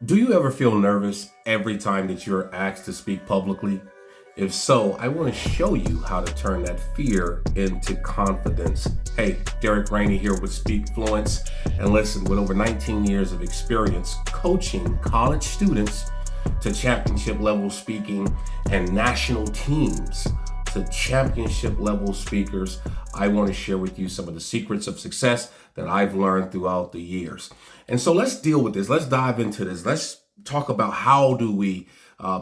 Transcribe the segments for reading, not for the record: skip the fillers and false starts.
Do you ever feel nervous every time that you're asked to speak publicly? If so, I want to show you how to turn that fear into confidence. Hey, Derek Rainey here with Speak Fluence. And listen, with over 19 years of experience coaching college students to championship level speaking and national teams to championship level speakers, I want to share with you some of the secrets of success that I've learned throughout the years. And so let's deal with this. Let's dive into this. Let's talk about how do we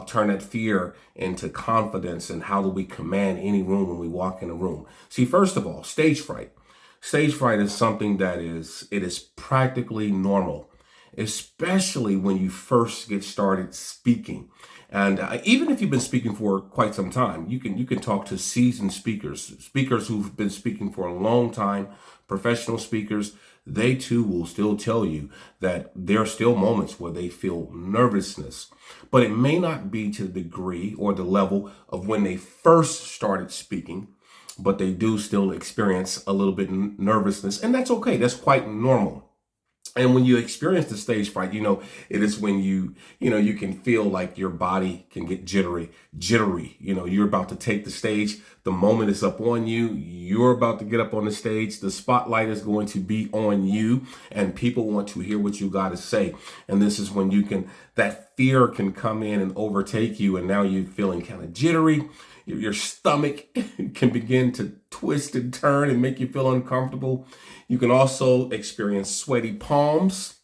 turn that fear into confidence, and how do we command any room when we walk in a room. See, first of all, stage fright. Stage fright is something that is practically normal, especially when you first get started speaking. And even if you've been speaking for quite some time, you can talk to seasoned speakers who've been speaking for a long time, professional speakers. They too will still tell you that there are still moments where they feel nervousness, but it may not be to the degree or the level of when they first started speaking, but they do still experience a little bit nervousness, and that's okay. That's quite normal. And when you experience the stage fright, it is when you can feel like your body can get jittery. You're about to take the stage. The moment is up on you. You're about to get up on the stage. The spotlight is going to be on you, and people want to hear what you got to say. And this is when that fear can come in and overtake you. And now you're feeling kind of jittery. Your stomach can begin to twist and turn and make you feel uncomfortable. You can also experience sweaty palms,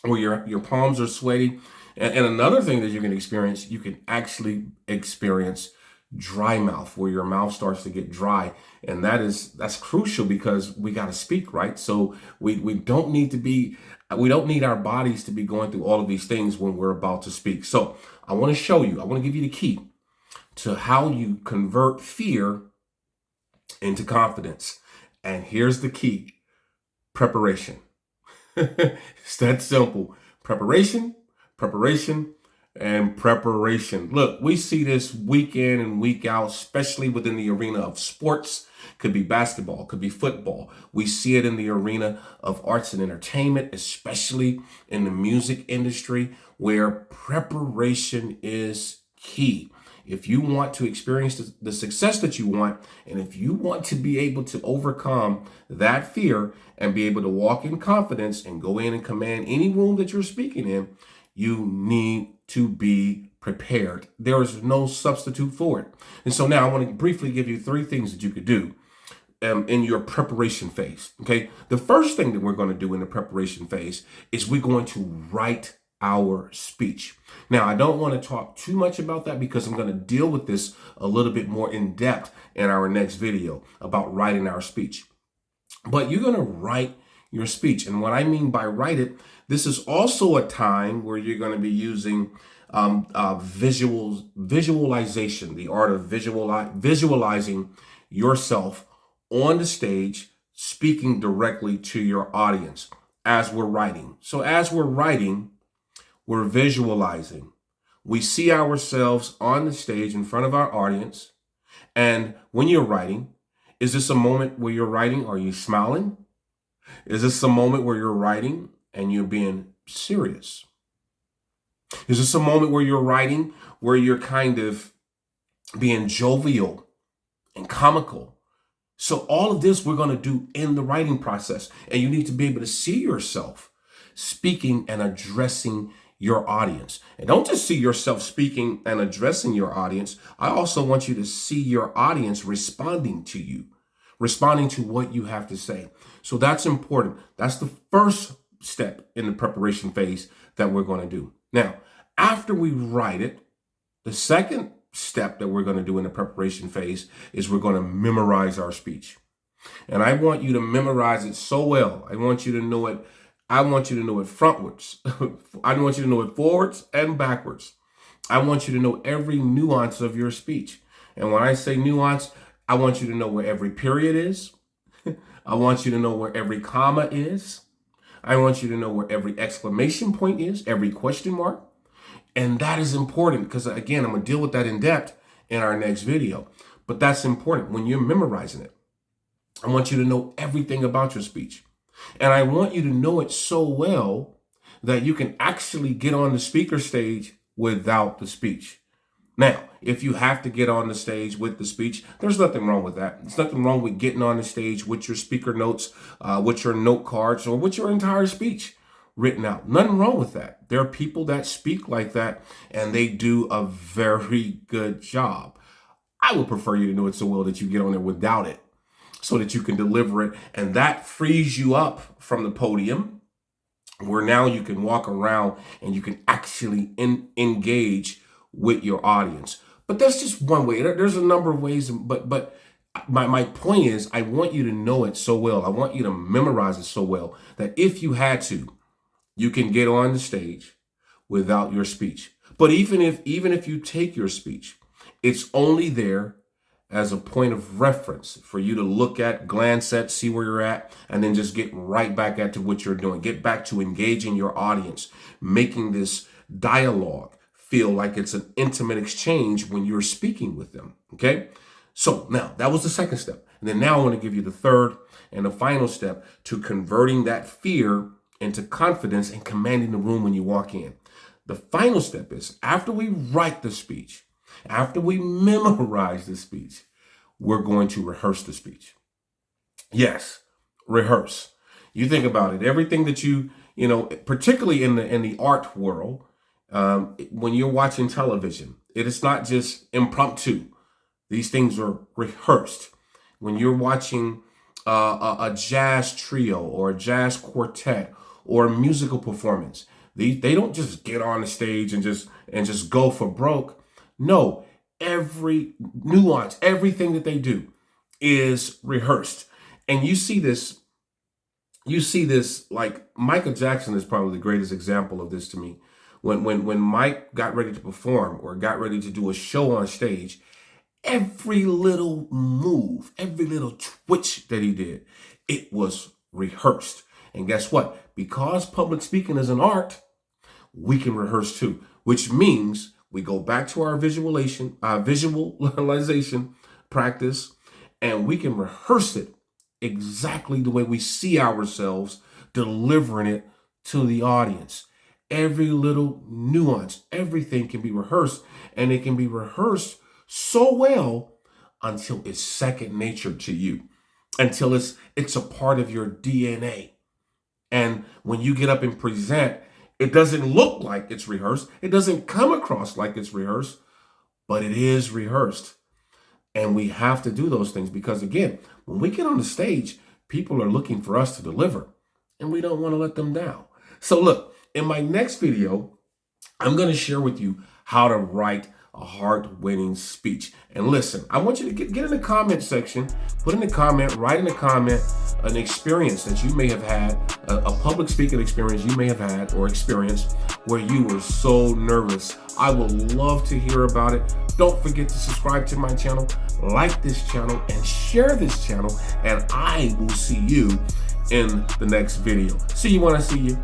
or your palms are sweaty. And another thing that you can actually experience dry mouth, where your mouth starts to get dry. And that's crucial because we got to speak, right? So we don't need our bodies to be going through all of these things when we're about to speak. So I want to give you the key to how you convert fear into confidence. And here's the key: preparation. It's that simple. Preparation, and preparation. Look, we see this week in and week out, especially within the arena of sports. Could be basketball, could be football. We see it in the arena of arts and entertainment, especially in the music industry, where preparation is key. If you want to experience the success that you want, and if you want to be able to overcome that fear and be able to walk in confidence and go in and command any room that you're speaking in, you need to be prepared. There is no substitute for it. And so now I want to briefly give you 3 things that you could do in your preparation phase. Okay. The first thing that we're going to do in the preparation phase is we're going to write our speech. Now, I don't want to talk too much about that because I'm going to deal with this a little bit more in depth in our next video about writing our speech. But you're going to write your speech. And what I mean by write it, this is also a time where you're going to be using visualization, the art of visualizing yourself on the stage, speaking directly to your audience as we're writing. So as we're writing, we're visualizing. We see ourselves on the stage in front of our audience. And when you're writing, is this a moment where you're writing? Are you smiling? Is this a moment where you're writing and you're being serious? Is this a moment where you're writing where you're kind of being jovial and comical? So all of this we're going to do in the writing process. And you need to be able to see yourself speaking and addressing your audience. And don't just see yourself speaking and addressing your audience. I also want you to see your audience responding to you, responding to what you have to say. So that's important. That's the first step in the preparation phase that we're going to do. Now, after we write it, the second step that we're going to do in the preparation phase is we're going to memorize our speech. And I want you to memorize it so well. I want you to know it frontwards. I want you to know it forwards and backwards. I want you to know every nuance of your speech. And when I say nuance, I want you to know where every period is. I want you to know where every comma is. I want you to know where every exclamation point is, every question mark. And that is important because, again, I'm going to deal with that in depth in our next video. But that's important when you're memorizing it. I want you to know everything about your speech. And I want you to know it so well that you can actually get on the speaker stage without the speech. Now, if you have to get on the stage with the speech, there's nothing wrong with that. There's nothing wrong with getting on the stage with your speaker notes, with your note cards, or with your entire speech written out. Nothing wrong with that. There are people that speak like that, and they do a very good job. I would prefer you to know it so well that you get on there without it so that you can deliver it. And that frees you up from the podium where now you can walk around and you can actually engage with your audience. But that's just one way. There's a number of ways, but my point is I want you to know it so well. I want you to memorize it so well that if you had to, you can get on the stage without your speech. But even if you take your speech, it's only there as a point of reference for you to look at, glance at, see where you're at, and then just get right back at to what you're doing. Get back to engaging your audience, making this dialogue feel like it's an intimate exchange when you're speaking with them, okay? So now, that was the second step. And then now I want to give you the third and the final step to converting that fear into confidence and commanding the room when you walk in. The final step is after we write the speech, after we memorize the speech, we're going to rehearse the speech. Yes, rehearse. You think about it. Everything that you know, particularly in the art world, when you're watching television, it is not just impromptu. These things are rehearsed. When you're watching a jazz trio or a jazz quartet or a musical performance, they don't just get on the stage and just go for broke. No, every nuance, everything that they do is rehearsed. And you see this like Michael Jackson is probably the greatest example of this to me. When Mike got ready to perform or got ready to do a show on stage, every little move, every little twitch that he did, it was rehearsed. And guess what? Because public speaking is an art, we can rehearse too, which means we go back to our visualization practice, and we can rehearse it exactly the way we see ourselves delivering it to the audience. Every little nuance, everything can be rehearsed, and it can be rehearsed so well until it's second nature to you, until it's a part of your DNA. And when you get up and present, it doesn't look like it's rehearsed. It doesn't come across like it's rehearsed, but it is rehearsed. And we have to do those things because, again, when we get on the stage, people are looking for us to deliver, and we don't want to let them down. So look, in my next video, I'm going to share with you how to write a heart-winning speech. And listen, I want you to get in the comment section, put in the comment, write in the comment an experience that you may have had, a public speaking experience you may have had or experienced where you were so nervous. I would love to hear about it. Don't forget to subscribe to my channel, like this channel, and share this channel, and I will see you in the next video. See you when I see you.